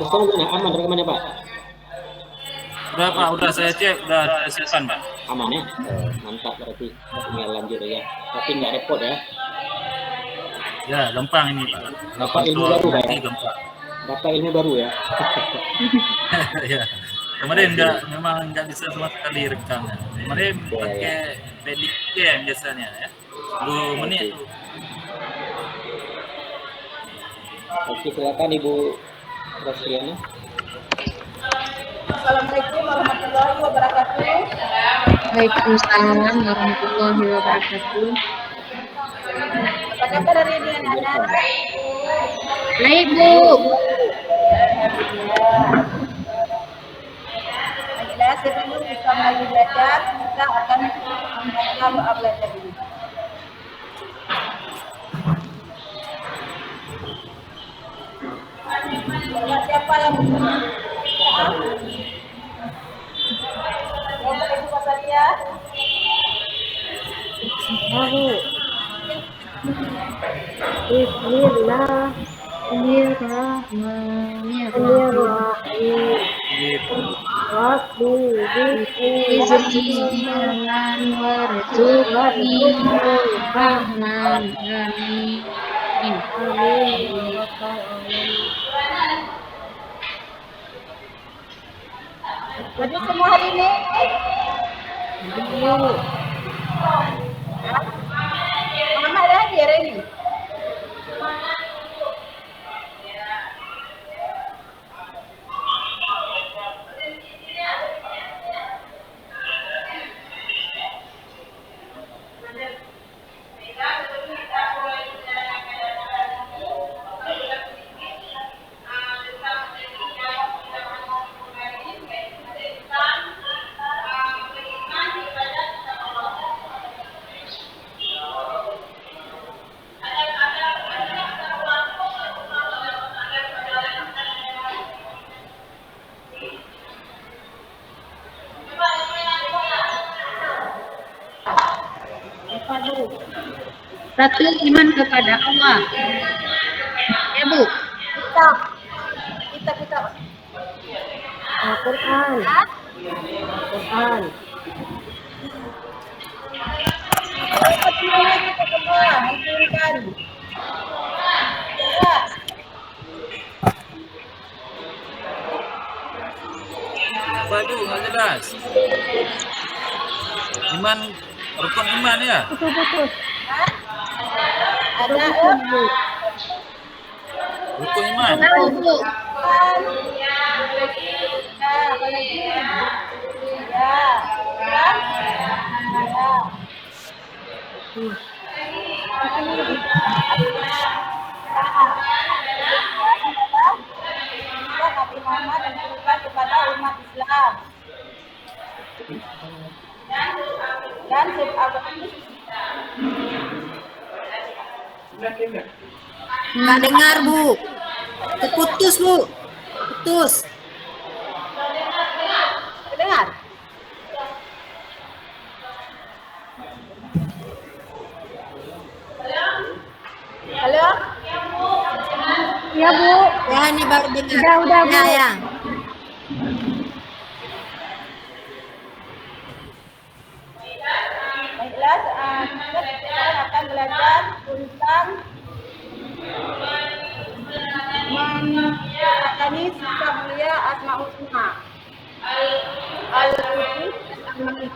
Sekarang gimana? Aman rekamannya Pak? Udah Pak, udah saya cek, udah simpan Pak. Aman ya? Mantap berarti. Tinggal lanjut ya. Tapi nggak repot ya? Ya, gampang ini Pak. Dapat ilmu baru Pak ya? Gampang. Dapat ilmu baru ya? Ya. Kemarin memang nggak bisa sama sekali rekamnya. Kemarin pakai Pedicam biasanya ya. 10 menit tuh. Oke, silakan Ibu Rosyana. Assalamualaikum warahmatullahi wabarakatuh. Waalaikumsalam warahmatullahi wabarakatuh. Apa kabar hari ini anak-anak? Baik, Bu. Baiklah, sebelum kita mulai belajar, kita akan membaca doa belajar dulu. Doa siapa yang Coba Ibu Fasalia. Bismillah warzuqni rahman amin. Baju semua hari ini? Mama ada hadir hari ini? Satu, iman kepada Allah. Ya, Bu. Kita. Al-Quran. Al-Quran. Kita semua hancurkan. Ya. Waduh, nggak jelas. Iman, rukun iman ya? Ada Rukun iman. Tahu, Bu. apa lagi? Ya. Nabi Muhammad dan kepada umat Islam. Dan Nggak dengar, Bu. Terputus, Bu. Putus. dengar. Halo? Ya, Bu. Ya, ini baru dengar. Udah, Bu. Ya. Baiklah, kita akan belajar tentang menakani sifat mulia Asmaul Husna. Al-Qudus Al-Malik.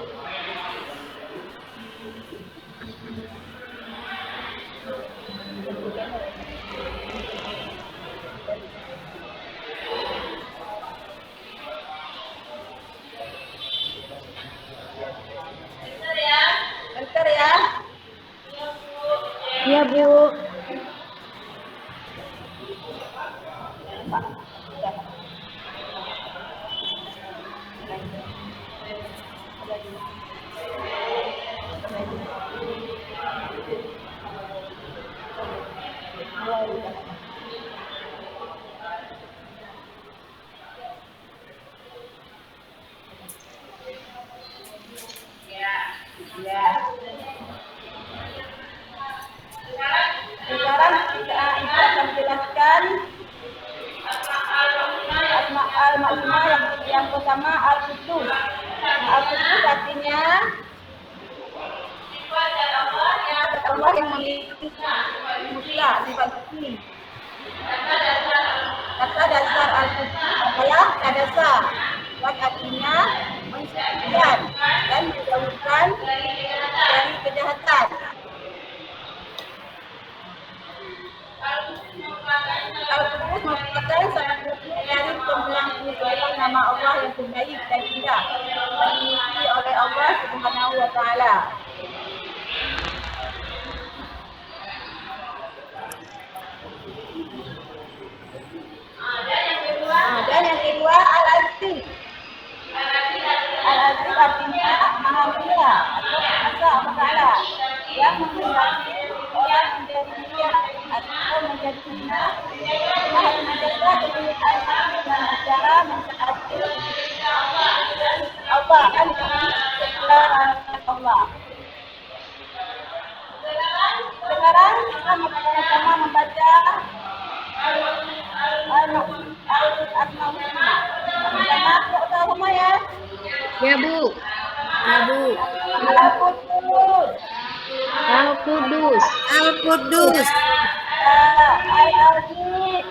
Bentar ya. Ya, Bu. Sekarang kita akan jelaskan Al-Ma'lumah yang pertama Al-Qudus. Al-Qudus artinya Allah yang memiliki mutlak sifat suci. Kata dasar Al-Qudus adalah kadasa. Artinya mensucikan dan menjauhkan dari kejahatan. Al-Qudus merupakan salah satu dari sembilan nama Allah yang terbaik dan indah yang dimiliki oleh Allah Subhanahu wa Ta'ala. Dan yang kedua Al-Aziz. Al-Aziz artinya Maha Mulia atau Asa Ta'ala yang menghendaki orang menjadi mulia atau menjadi hina, Maha menjaga kemuliaan dengan cara mentaati Allah dan kebenaran Allah. Sekarang kita sama-sama membaca Al-Asmaul ya. Ya, Bu. Ya, Bu. Al-Qudus. Al-Qudus. Al-Qudus. Al-Aziz.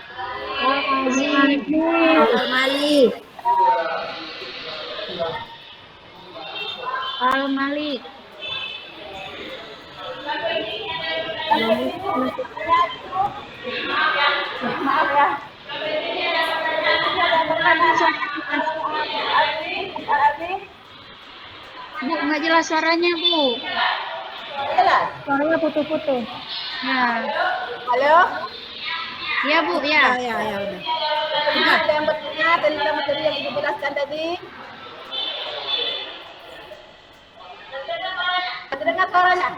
Al-Malik. Al-Malik. Maaf ya. Bu, nggak jelas suaranya, Bu. Jelas. Suaranya putus-putus. Ya. Halo. Ya, Bu, Ya, ya. ya, udah. Ada yang bertanya tentang materi yang Ibu jelaskan tadi? Terdengar suaranya?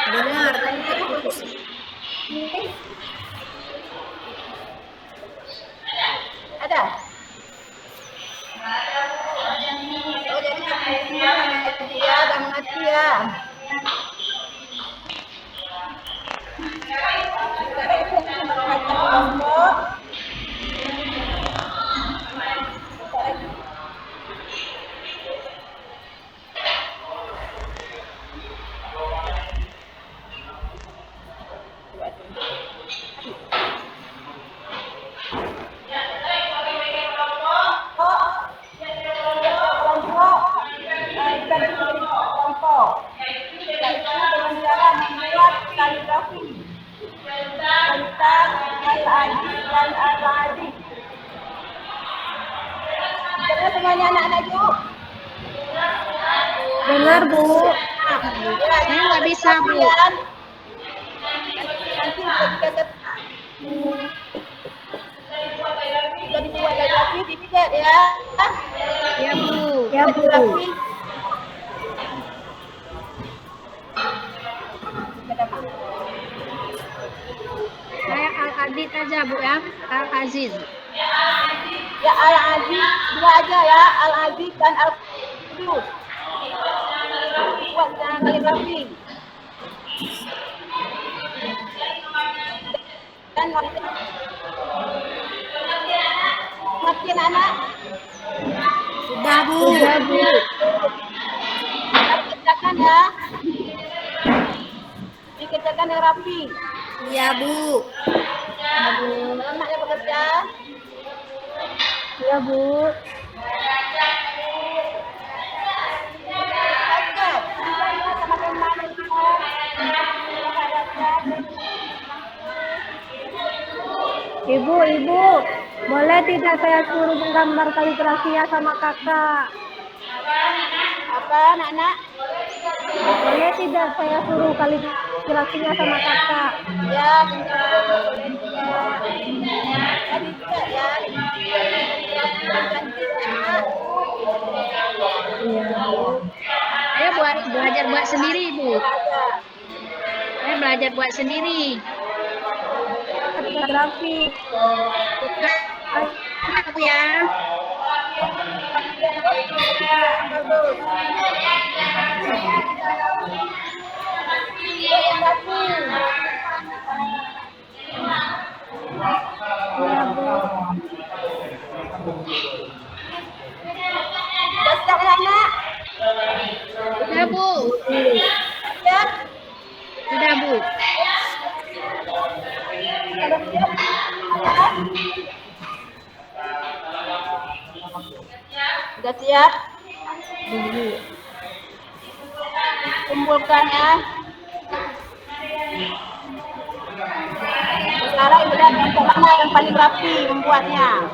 Dengar, tapi terputus. Ada? Oh, jadi dia ada mengerti ya. Semuanya anak-anak yuk. Dengar, Bu. Saya nggak bisa, Bu. Nanti kita dibuat lagi dilihat ya. Ya, Bu. Ya, Bu. Saya Al-Adid aja, Bu, ya. Al-Aziz. Ya Al-Aziz dua aja ya, Al-Aziz dan Al-Qudus. Buat jangan kaligrafi. Dan ngerti anak? Sudah, Bu. Ya, Bu. Kerjakan ya. Dikerjakan yang rapi. Ya, Bu. Anaknya bekerja. Ya, Bu. Ibu, boleh tidak saya suruh menggambar kaligrafi sama kakak? Apa anak-anak? Boleh tidak saya suruh kaligrafinya sama kakak? Ya, tadi juga ya. Saya belajar buat sendiri, Bu. Saya belajar buat sendiri. Kaligrafi. Aku ya. Sudah siap? Kumpulkan ya. Sekarang lihat kelompok mana yang paling rapi membuatnya.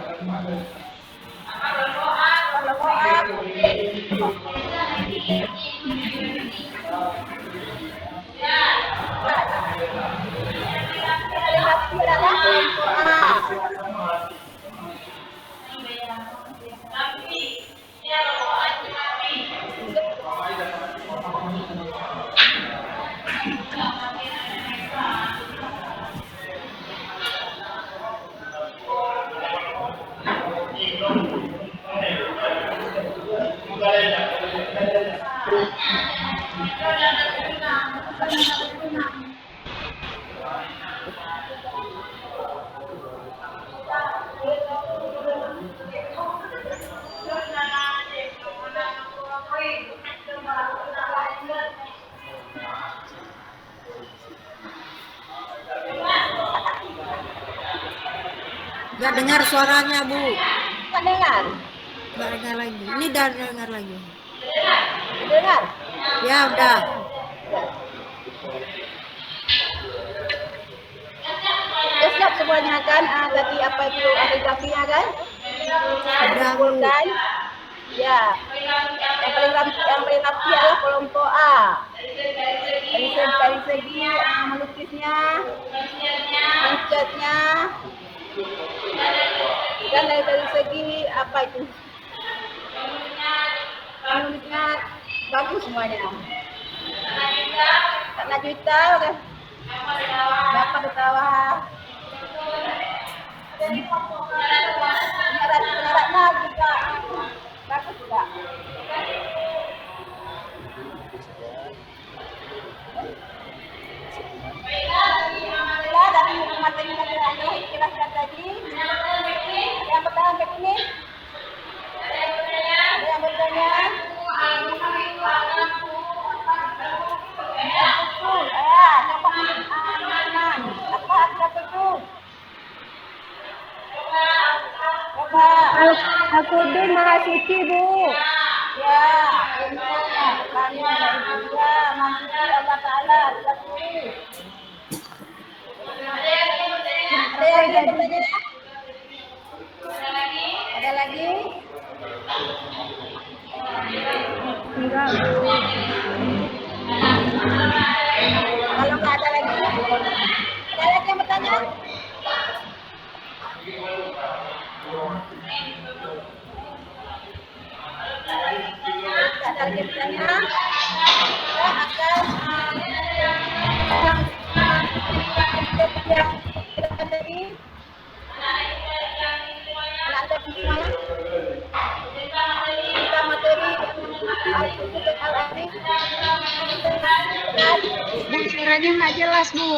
Nggak dengar suaranya, Bu. Nggak dengar? Nggak dengar lagi. Ini udah dengar lagi. Dengar? Ya, udah. Sudah siap semuanya kan? Tadi apa itu arigrafinya kan? Udah, Bu. Kumpulkan. Ya. Yang paling rapi adalah kelompok A. Dari segi melukisnya, mencetnya, dan dari segi apa itu? Menulisnya bagus semuanya. Kak Najwita udah dapat di bawah. Penyaratnya juga bagus juga. Alhamdulillah dari materi adalah ikhlas tadi. Yang pertama begini. Ada yang bertanya? Betul. Coba teman. Apa ada betul? Coba. Al-Qudus Maha Suci, Bu. Ya, benar. Tanya dari dia, maksudnya Allah Ta'ala tidak tulis. Ada yang bertanya? Ada lagi? Enggak, Bu. Kalau nggak ada lagi, ada lagi yang bertanya? Nggak ada lagi yang bertanya? Ya, akan yang kita tadi. Ada semuanya. Kita materi Al-Arif. Bu, suaranya nggak jelas, Bu.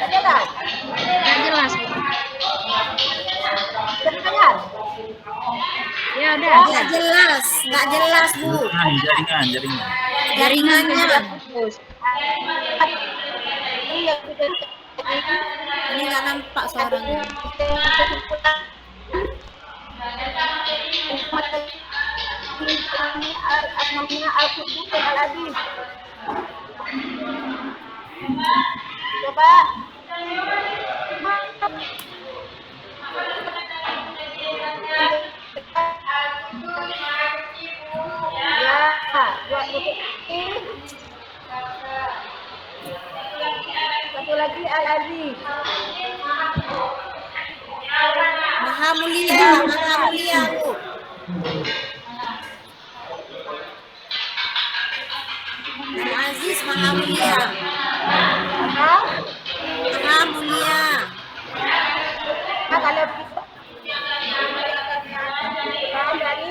Ada nggak? Nggak jelas, Bu. Dengar? Ya udah. Nggak jelas. Nggak jelas, Bu. Jaringan. Jaringannya. Putus. Iya, sudah. Ini nggak nampak suaranya. Asma'nya Al-Qudus dan Al-Aziz. Coba. Ya, buat bukti. Satu lagi Al-Aziz. Maha mulia, Bu. Al-Aziz Maha mulia. Maha mulia. Nah, kalau kita dari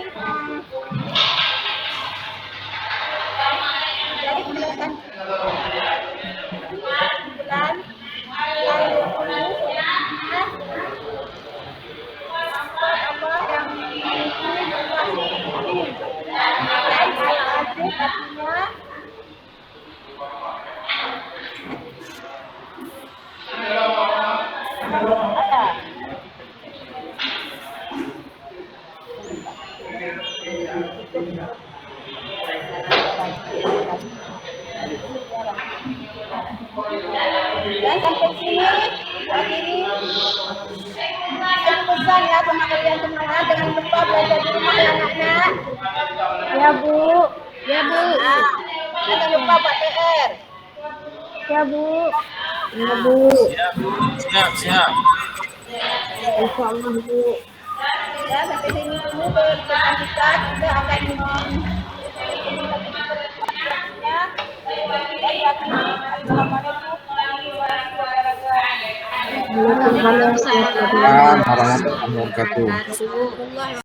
penjelasan bulan apa yang artinya Dan sampai sini akhiri pesan ya sama kalian semua, jangan lupa belajar di rumah ya anak-anak. Ya Bu. Ya Bu. Nah, jangan lupa buat PR. Ya Bu. Ya Bu. Siap, Bu. Siap. Insyaallah Bu. Ya sampai sini dulu pertemuan kita akan ya. Assalamualaikum warahmatullahi wabarakatuh. Waalaikumsalam. Warahmatullahi wabarakatuh. Rasulullah